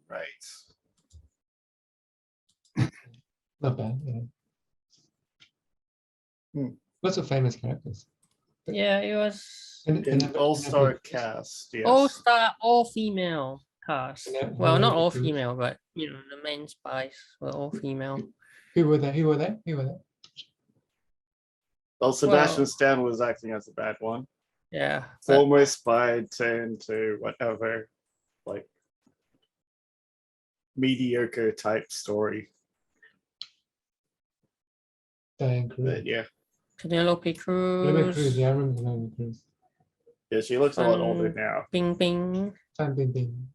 Right. Not bad. Yeah. Lots of famous characters. Yeah, it was An all-star cast. Yes. all-star, all-female cast. And Well, not Penelope all Cruz. female, but the main spies were all female. Who were they? Who were they? Who were they? Well, Sebastian Well- Stan was acting as the bad one. Yeah. but- Former spy turned to whatever, like mediocre type story. Diane Cruz. But yeah, Penelope Penelope Cruz. Cruz. Yeah, I remember Penelope Cruz. yeah, she looks a lot older now. Bingbing. Fan Bingbing.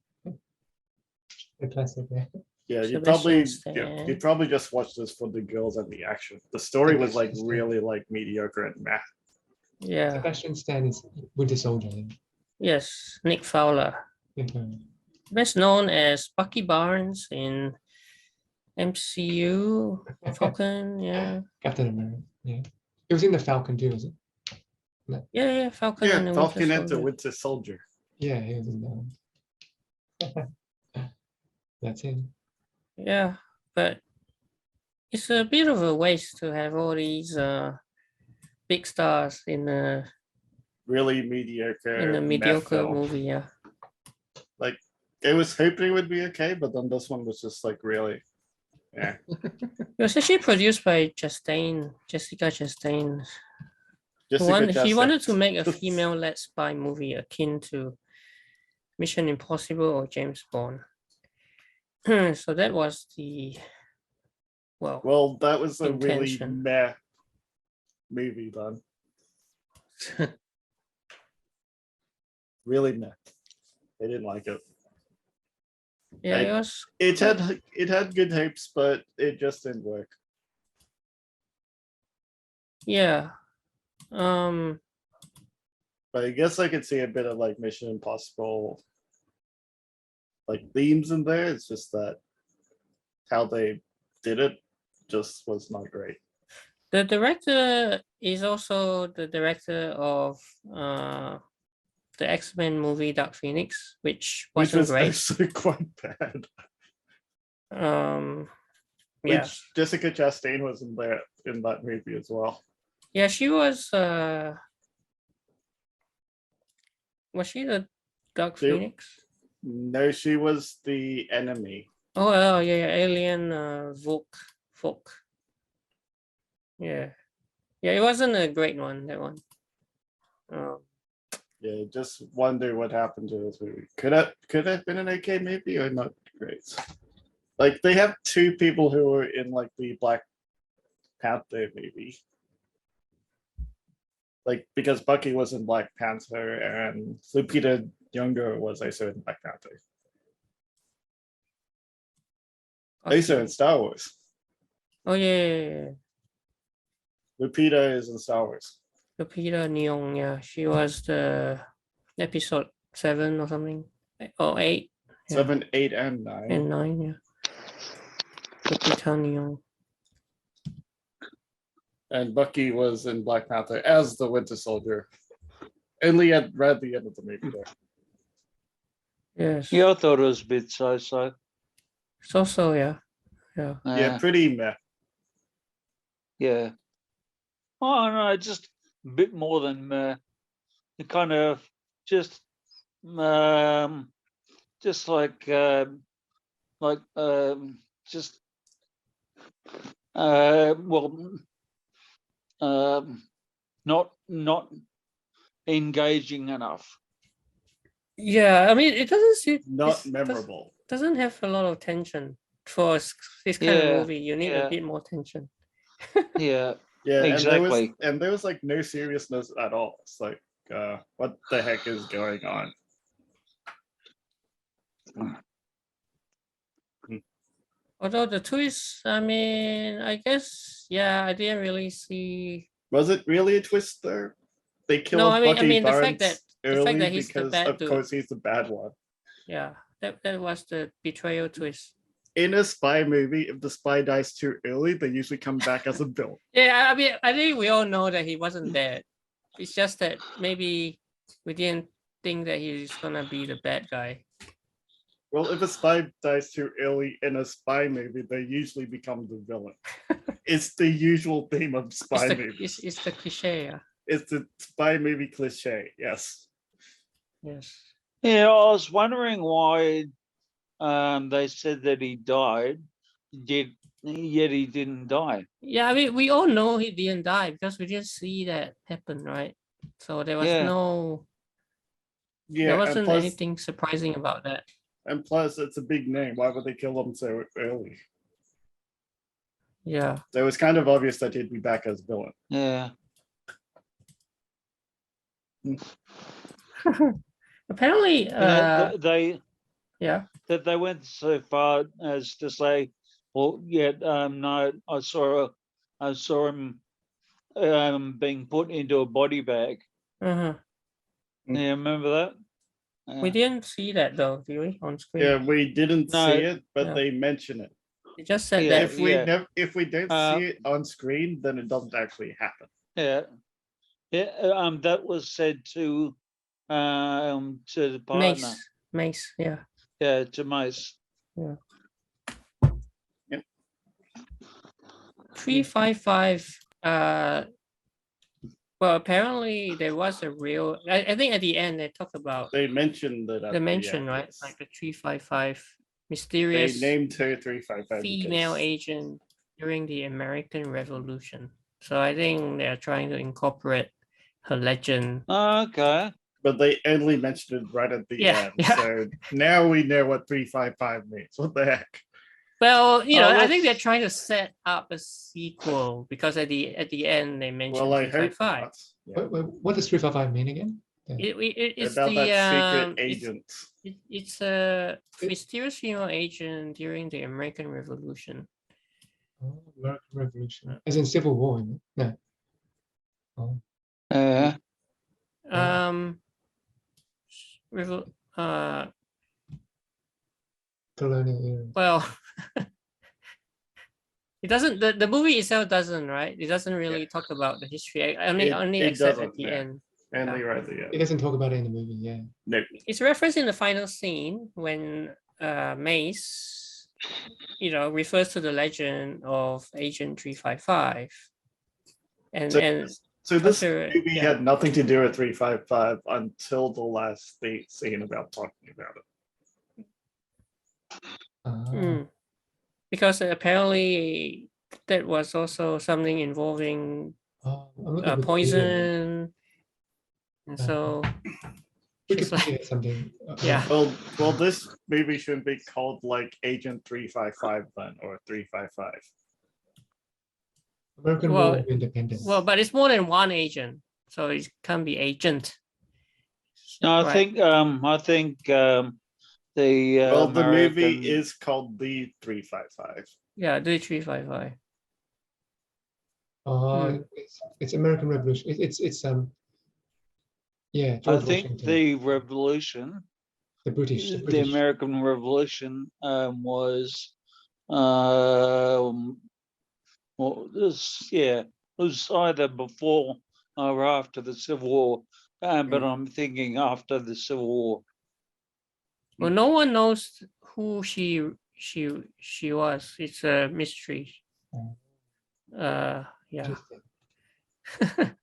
The classic. Yeah. Yeah, you Sebastian you'd Stan. probably just watch this for the girls and the action. The story was like Sebastian Stan. really like mediocre and meh. Yeah. Sebastian Stan is Winter Soldier. Yes. Nick Fowler. Yeah. Best known as Bucky Barnes in MCU. Falcon. Yeah. Captain America. Yeah. He was in the Falcon too, was it? Yeah. Falcon and Yeah, the Falcon Winter and the Soldier. Winter Soldier. Yeah, he was in that one. That's him. Yeah, but it's a bit of a waste to have all these big stars in a Really mediocre. meh mediocre film. movie. Yeah. Like it was hoping it would be okay, but then this one was just like really, yeah. It was actually produced by Chastain, Jessica Chastain. Jessica He Chastain. wanted to make a female-led spy movie akin to Mission Impossible or James Bond. So that was the Well, that was a really Intention. meh movie then. Really meh. They didn't like it. yeah, I- it was It had good hopes, but it just didn't work. yeah. But I guess I could see a bit of like Mission Impossible like themes in there. It's just that how they did it just was not great. The director is also the director of the X-Men movie Dark Phoenix, which Which wasn't was great. actually quite bad. Yeah, Which Jessica Chastain was in there in that movie as well. yeah, she was she the Dark She- Phoenix? No, she was the enemy. Oh, yeah, Alien Volk. Yeah, it wasn't a great one, that one. Yeah, just wonder what happened to this movie. Could have been an okay movie or not great. Like they have two people who were in like the Black Panther movie. Like because Bucky was in Black Panther and Lupita Nyong'o was also in Black Panther. Also in Star Wars. Oh yeah. Lupita is in Star Wars. Lupita Nyong'o, yeah, she was the episode 7 or something, or 8. Yeah. 7, 8, and 9. And 9, yeah. Lupita Nyong'o. And Bucky was in Black Panther as the Winter Soldier. Only at read the end of the movie there. Yes. Yeah, I thought it was a bit so-so. So, yeah. Yeah, pretty meh. Yeah. Oh no, just a bit more than it kind of just like just not engaging enough. Yeah, I mean, it doesn't seem Not it memorable. doesn't have a lot of tension for this kind Yeah, of movie. You need yeah. a bit more tension. Yeah. Yeah, Exactly. and there was like no seriousness at all. It's like, what the heck is going on? Although the twist, I mean, I guess, yeah, I didn't really see. Was it really a twist there? They killed No, I mean- Bucky the fact Barnes that- the early fact that he's the because, bad of dude. course, he's the bad one. Yeah, that was the betrayal twist. In a spy movie, if the spy dies too early, they usually come back as a villain. Yeah, I mean, I think we all know that he wasn't dead. It's just that maybe we didn't think that he's gonna be the bad guy. Well, if a spy dies too early in a spy movie, they usually become the villain. It's the usual theme of spy movies. It's the cliche. Yeah. It's the spy movie cliche. Yes. Yes. Yeah, I was wondering why they said that he died, yet he didn't die. Yeah, I mean, we all know he didn't die because we didn't see that happen, right? So there was Yeah. Yeah. there And wasn't plus, anything surprising about that. it's a big name. Why would they kill him so early? Yeah. So it was kind of obvious that he'd be back as villain. Yeah. Apparently, You know, yeah. they went so far as to say, well, yeah, no, I saw him being put into a body bag. Uh-huh. Yeah, remember that? We didn't see that though, did we, on screen? Yeah, we didn't No. see it, but Yeah. they mention it. They just said Yeah. that. If we don't see it on screen, then it doesn't actually happen. Yeah. Yeah. That was said to the partner. Mace, yeah. Yeah, to Mace. Yeah. Yep. 355. Well, apparently there was a real. I think at the end they talk about They mentioned that. the mention, right? Yes. Like the 355 They mysterious named her 355. female agent during the American Revolution. So I think they're trying to incorporate her legend. Okay. But they only mentioned it right at the Yeah, end. yeah. So now we know what 355 means. What the heck? Well, I think they're let's- trying to set up a sequel because at the end they mentioned Well, I hope 355. not. Yeah. What does 355 mean again? It's About the that secret it's- agent. It's a mysterious female agent during the American Revolution. Oh, American Revolution. As in Civil War, isn't it? No. Oh, Yeah. Revol- colonial era. well, it doesn't. The movie itself doesn't, right? It doesn't really talk about the history. Only It except at doesn't, the yeah. end. And Yeah. they right there. It doesn't talk about it in the movie, yeah. No. It's referenced in the final scene when Mace, refers to the legend of Agent 355. And So this Professor- movie yeah. had nothing to do with 355 until the last scene about talking about it. because apparently that was also something involving I'm looking at Wikipedia. poison, and so it's like, Wikipedia something. Yeah. Well, this movie shouldn't be called like Agent 355 then, or 355. American Well, War of Independence. well, but it's more than one agent, so it can't be agent. No, I Right. think the Well, the movie American- is called The 355. Yeah, the 355. It's American Revolution. It's yeah. I George think Washington. the revolution, the British. the American Revolution, was it was either before or after the Civil War, but I'm thinking after the Civil War. Well, no one knows who she was. It's a mystery. Yeah. Interesting.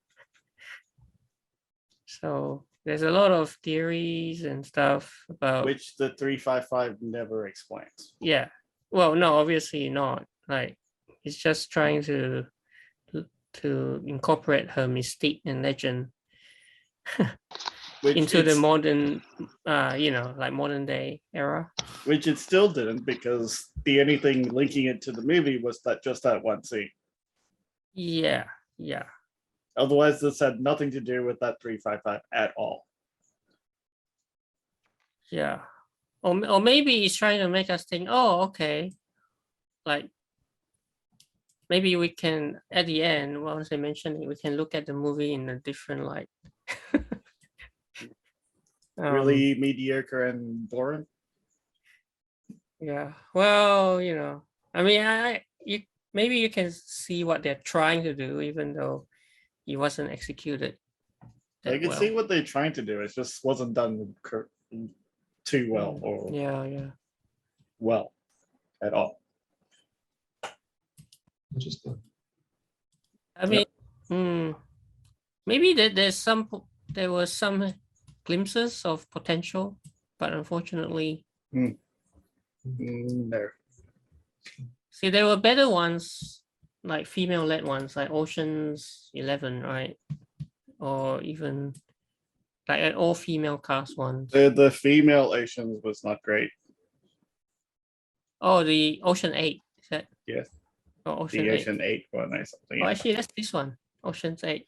So there's a lot of theories and stuff about Which the 355 never explains. yeah. Well, no, obviously not. Like it's just trying to incorporate her mystique and legend Which into the it's- modern, like modern day era. Which it still didn't, because the anything linking it to the movie was that one scene. Yeah. Otherwise, this had nothing to do with that 355 at all. Yeah. Or maybe he's trying to make us think, oh, okay. Like maybe we can at the end, once I mention it, we can look at the movie in a different light. Really mediocre and boring. Yeah. Well, I mean, maybe you can see what they're trying to do, even though it wasn't executed. I that can well. see what they're trying to do. It just wasn't done too well or Yeah. well at all. Interesting. I mean, maybe there was some glimpses of potential, but unfortunately, No. see, there were better ones, like female-led ones, like Ocean's 11, right? Or even like an all-female cast one. The female Oceans was not great. Oh, the Ocean 8, is that? Yes. Oh, Ocean The 8. Ocean 8 one or something. Oh, actually, that's this one, Ocean's 8.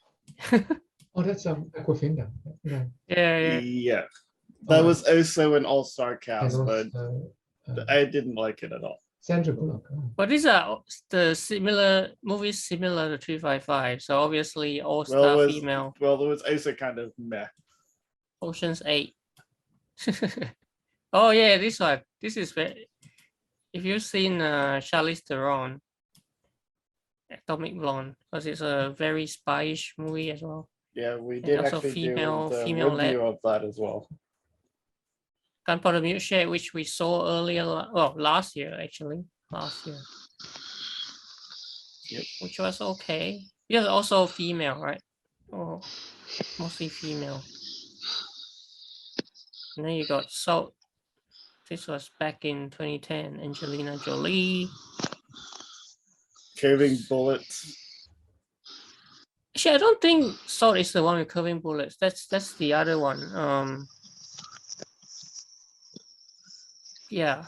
Oh, that's Aquafina. Yeah. Yeah. Yeah. That was also an all-star And cast, but also, I didn't like it at all. Sandra Bullock. Oh. But these are the similar movies similar to 355. So obviously all-star Well, female. Well, it was also kind of meh. Ocean's 8. Oh yeah, this one. This is very. If you've seen Charlize Theron, Atomic Blonde, because it's a very spyish movie as well. Yeah, we And did also actually female- do the female-led. review of that as well. Gunpowder Milkshake, which we saw earlier, last year actually, Yep. which was okay. Yeah, also female, right? Oh, mostly female. And then you got Salt. This was back in 2010. Angelina Jolie. Curving bullets. Actually, I don't think Salt is the one with curving bullets. That's the other one. Yeah.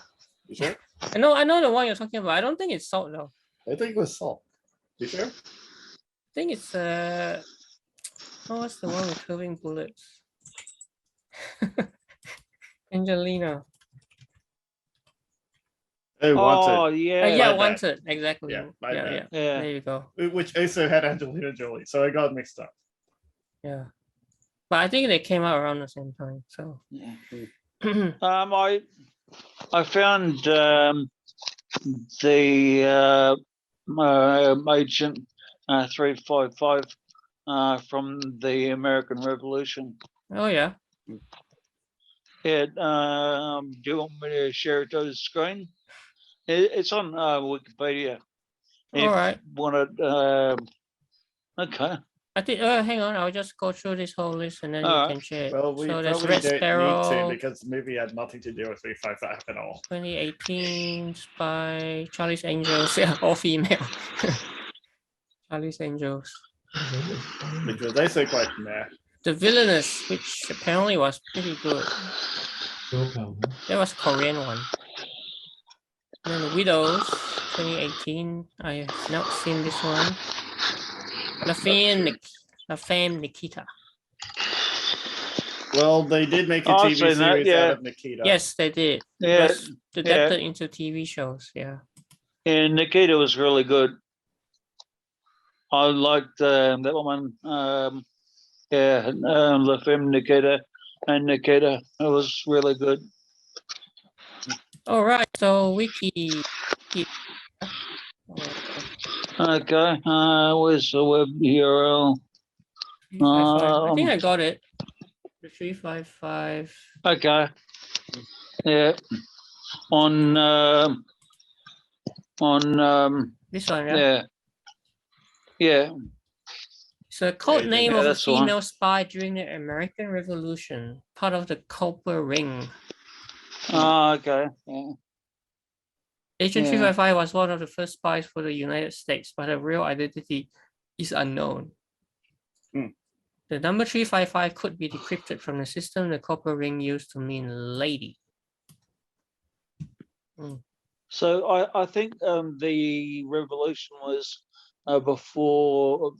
You sure? I know the one you're talking about. I don't think it's Salt though. I think it was Salt. You sure? I think it's what's the one with curving bullets? Angelina. Oh, Oh, Wanted. yeah. Yeah, my bad. Wanted, exactly. Yeah, my yeah, bad. yeah. Yeah. There you go. Which also had Angelina Jolie, so I got mixed up. Yeah. But I think they came out around the same time. So Yeah. oh I found the Agent 355 from the American Revolution. yeah. Do you want me to share it to the screen? It's on Wikipedia. All right. Wanted, okay. I think hang on, I'll just go through this whole list and then you Alright. can share it. Well, we So there's probably Red don't Sparrow, need to because the movie had nothing to do with 355 at all. 2018 Spy, Charlie's Angels, yeah, all female. Charlie's Angels. Which was also quite meh. The Villainous, which apparently was pretty good. That was Korean one. And then the Widows, 2018. I have not seen this one. La Femme Nikita. Well, they did make a I've TV seen that, series yeah. out of Nikita. Yes, they did. It Yeah, was adapted into TV shows. Yeah. and Nikita was really good. I liked that woman. La Femme Nikita and Nikita. It was really good. All right. So Wiki. Okay, where's the web URL? 355. I think I got it. The 355. Okay. Yeah. On This one, yeah. yeah. Yeah. It's a code name Yeah, of a that's the one. female spy during the American Revolution, part of the Copper Ring. Oh, okay. Yeah. Agent Yeah. 355 was one of the first spies for the United States, but her real identity is unknown. The number 355 could be decrypted from the system the Copper Ring used to mean lady. So I think the revolution was before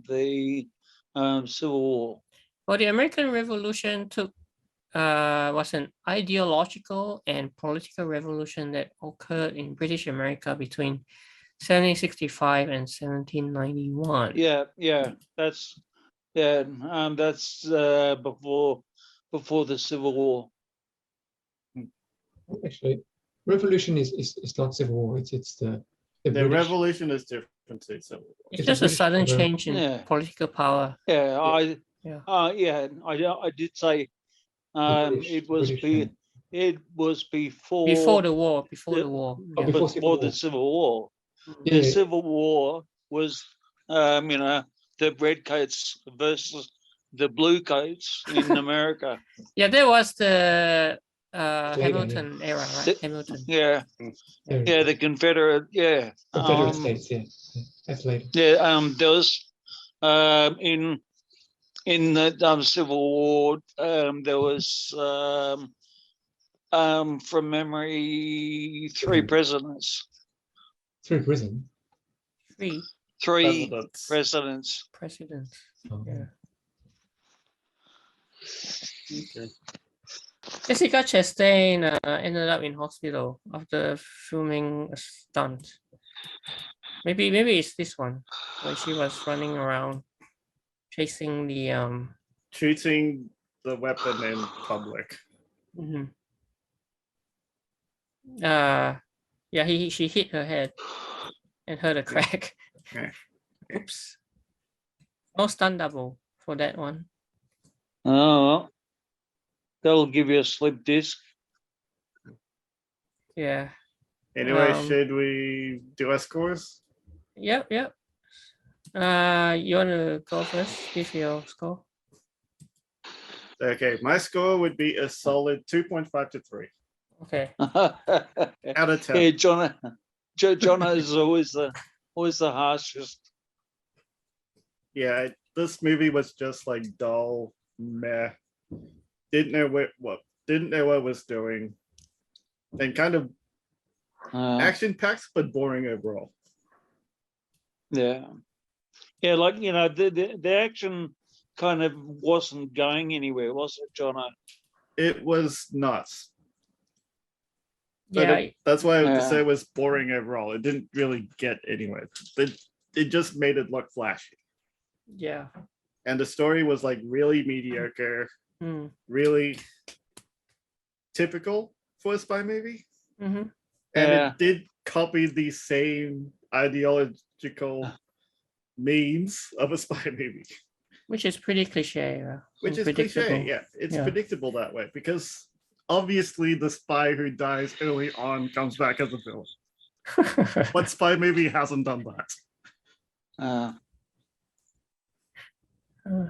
the Civil War. Well, the American Revolution was an ideological and political revolution that occurred in British America between 1765 and 1791. Yeah, that's before the Civil War. Actually, revolution is not civil war. It's the The British. revolution is different to Civil War. It's It's just a a British sudden program. change in Yeah. political power. Yeah, Yeah. I did say British- it was British it was before Before the war. Before the- the war. Oh, Yeah. before before Civil the War. Civil War. Yeah, The Civil War was, the redcoats versus the bluecoats in America. Yeah, that was the Later, Hamilton era, right? The- Hamilton. Yeah, yeah. the Confederate, yeah. Confederate States, yeah. That's later. Yeah, there was in the Civil War, there was from memory 3 presidents, Through prison. Three 3 Presidents. presidents. presidents. Oh. Yeah. Okay. Jessica Chastain ended up in hospital after filming a stunt. Maybe it's this one when she was running around chasing the Shooting the weapon in public. mhm. Yeah, she hit her head and heard a crack. Yeah. Oops. No stunt double for that one. Oh, that'll give you a slip disc. Yeah. Anyway, Um, should we do our scores? Yep. You wanna go first? Give your score. Okay, my score would be a solid 2.5 to 3 Okay. out of 10. Yeah, John is always the harshest. Yeah, this movie was just like dull, meh. Didn't know what it was doing, and kind of action packed but boring overall. Yeah, like the action kind of wasn't going anywhere, was it, Jono? It was nuts. But Yeah. that's why I would Yeah. say it was boring overall. It didn't really get anywhere. It just made it look flashy, Yeah. and the story was like really mediocre, Mm. really typical for a spy movie. Mm-hmm. And Yeah. it did copy the same ideological memes of a spy movie, Which is pretty cliche. which and is cliche. predictable. Yeah, it's Yeah. predictable that way because obviously the spy who dies early on comes back as a villain. What spy movie hasn't done that?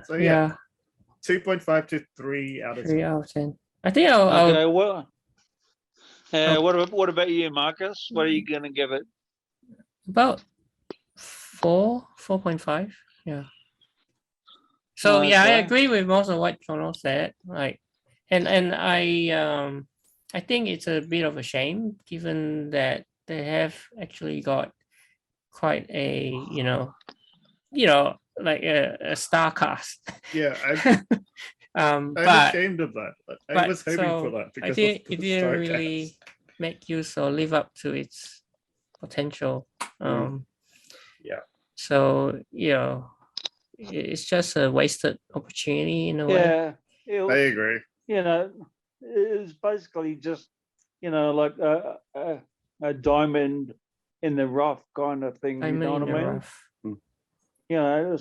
So, yeah. 2.5 to 3 out of 10. 3 out of 10. I think I'll Okay, well, Oh. what about you, Marcus? What are you gonna give it? about 4.5. Yeah. So yeah, I Okay. agree with most of what Jono said. Like, and I think it's a bit of a shame given that they have actually got quite a like a star cast. Yeah, I'm but ashamed of that. I but was hoping so for that I because think of it the didn't star really cast. make use or live up to its potential. Yeah. So it's just a wasted opportunity in a way. Yeah, I agree. it's basically just like a diamond in the rough kind of thing. I You know mean, what I mean? rough.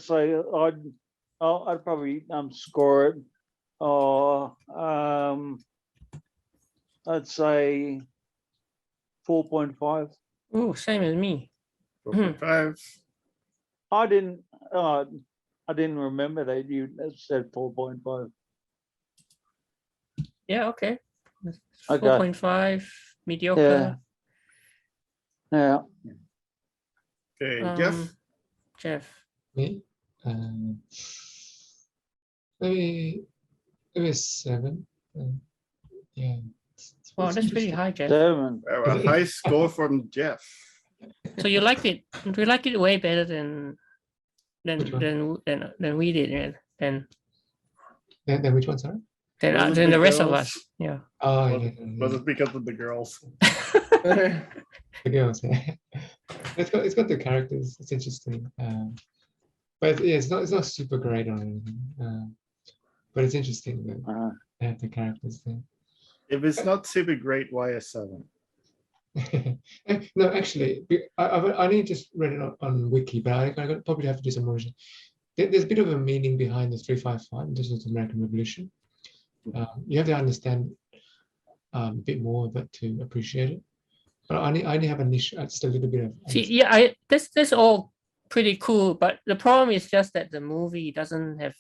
So I'd probably score it, or I'd say 4.5. Oh, same as me. 4.5. I didn't remember that you said 4.5. Yeah, okay. Okay. 4.5, mediocre. Yeah. Okay, Jeff. Jeff. Me? Maybe 7. Yeah. Wow, It's that's pretty interesting. high, Jeff. 7. A high score from Jeff. So you liked it? You liked it way better than Which one? we did, yeah. Then Which one, sorry? Was it than the rest of girls? us. Yeah. Oh, Was, yeah. was it because of the girls? The girls, yeah. It's got the characters. It's interesting. But yeah, it's not super great or anything. But it's interesting that they have the characters there. If it's not super great, why a 7? No, actually, I only just read it on Wiki, but I probably have to do some more research. There's a bit of a meaning behind the 355. This was the American Revolution. You have to understand a bit more of it to appreciate it. But I only have a niche, just a little bit of. See, yeah, that's all pretty cool, but the problem is just that the movie doesn't have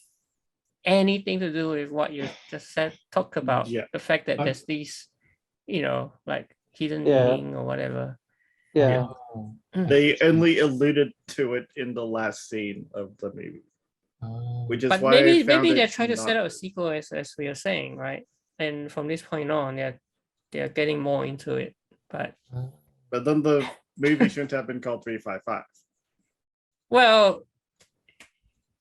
anything to do with what you just talked about. Yeah. The fact that I- there's these, like hidden Yeah. meaning or whatever. Yeah. Oh, They only alluded to it in the last scene of the movie, which is But why I found maybe it they're trying to not set up a good. sequel as we are saying, right? And from this point on, they're getting more into it. But But then the movie shouldn't have been called 355. well,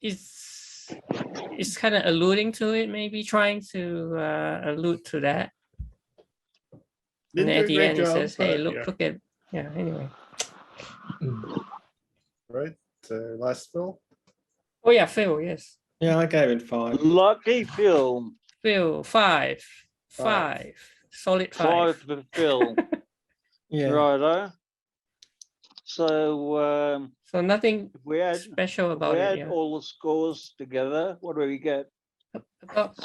it's kind of alluding to it, maybe trying to allude to that. And Didn't then do at a the great end, it job, says, "Hey, but look, yeah. look at Anyway, Right. Last Phil. oh yeah, Phil, yes, Yeah, I gave it 5. Lucky Phil. Phil, five, solid 5. 5 for Phil. Yeah. Righto. So So nothing if we add special about we it. add Yeah, all the scores together, what do we get? about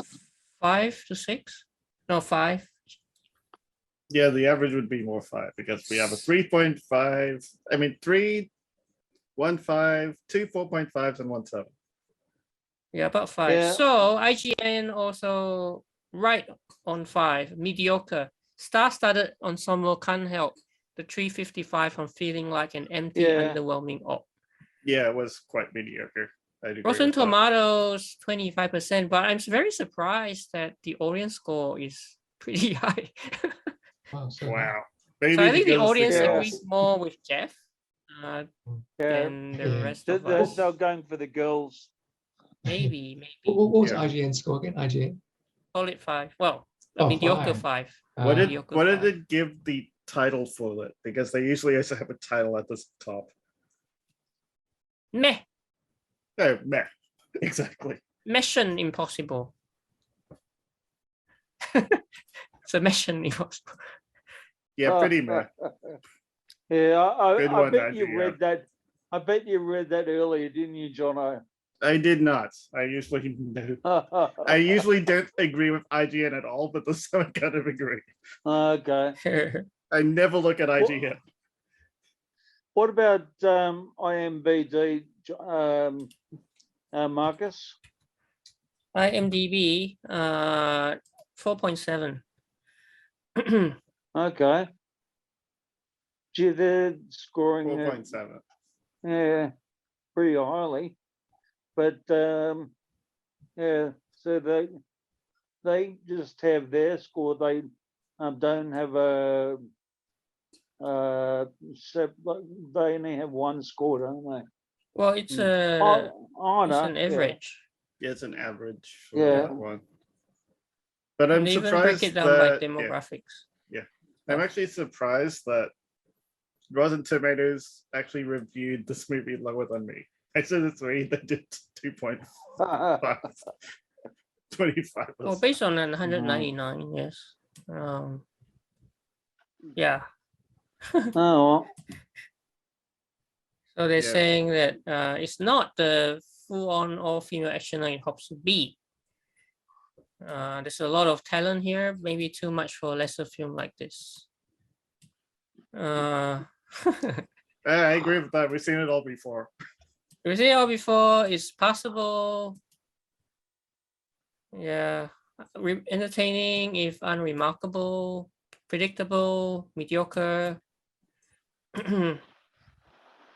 5 to 6. No, 5. Yeah, the average would be more 5 because we have a 3.5. I mean, 3, 1, 5, 2 4.5s, and 1 7. Yeah, about 5. Yeah. So IGN also right on 5. Mediocre. Star-studded ensemble can't help the 355 from feeling like an empty, Yeah. underwhelming op. Yeah, it was quite mediocre. I'd agree Rotten with that. Tomatoes 25%, but I'm very surprised that the audience score is pretty high. wow, so Wow. Maybe So I think the because audience girls- agrees more with Jeff Yeah. than the Yeah. rest of They're, us. they're going for the girls. Maybe What was Yeah. IGN score again? IGN. solid 5. Well, a Oh, mediocre 5. 5. What did mediocre what did 5. it give the title for it? Because they usually also have a title at the top. Meh. Oh, meh. Exactly. Mission Impossible. It's a Mission Impossible. Yeah, pretty meh. Yeah, Good I one, bet you IGN. read that. I bet you read that earlier, didn't you, Jono? I did not. I usually no. I usually don't agree with IGN at all, but this time I kind of agree. Okay. I never look at IGN. What about IMBD, Marcus? IMDb 4.7. Okay. Gee, they're scoring 4.7. yeah, pretty highly. But yeah, so they just have their score. They don't have a they only have one score, don't they? Well, it's Oh, it's no, an average. Yeah, it's an average for Yeah. that one. But And I'm they even break surprised it down by that demographics. I'm actually surprised that Rotten Tomatoes actually reviewed this movie lower than me. I said it's 3, they did 2.5. yeah. 25. Oh, based on 199, yes. Yeah. Oh, So they're Yeah. saying that it's not the full-on all-female action it hopes to be. There's a lot of talent here, maybe too much for a lesser film like this. I agree with that. We've seen it all before. We've seen it all before. It's possible. Yeah. Entertaining if unremarkable, predictable, mediocre.